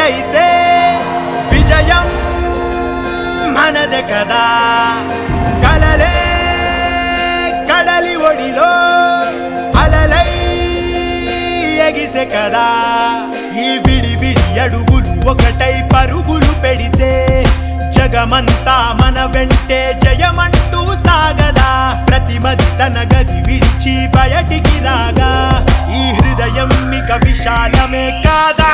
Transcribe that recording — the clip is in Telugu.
అయితే విజయం మనదే కదా కలలే కడలి ఒడిలో అలలై ఎగిసే కదా ఈ విడి విడి అడుగులు ఒకటై పరుగులు పెడితే జగమంతా మన వెంటే జయమంటూ సాగదా ప్రతిమది తన గది విడిచి బయటికి రాగా ఈ హృదయం ఇక విశాలమే కాదా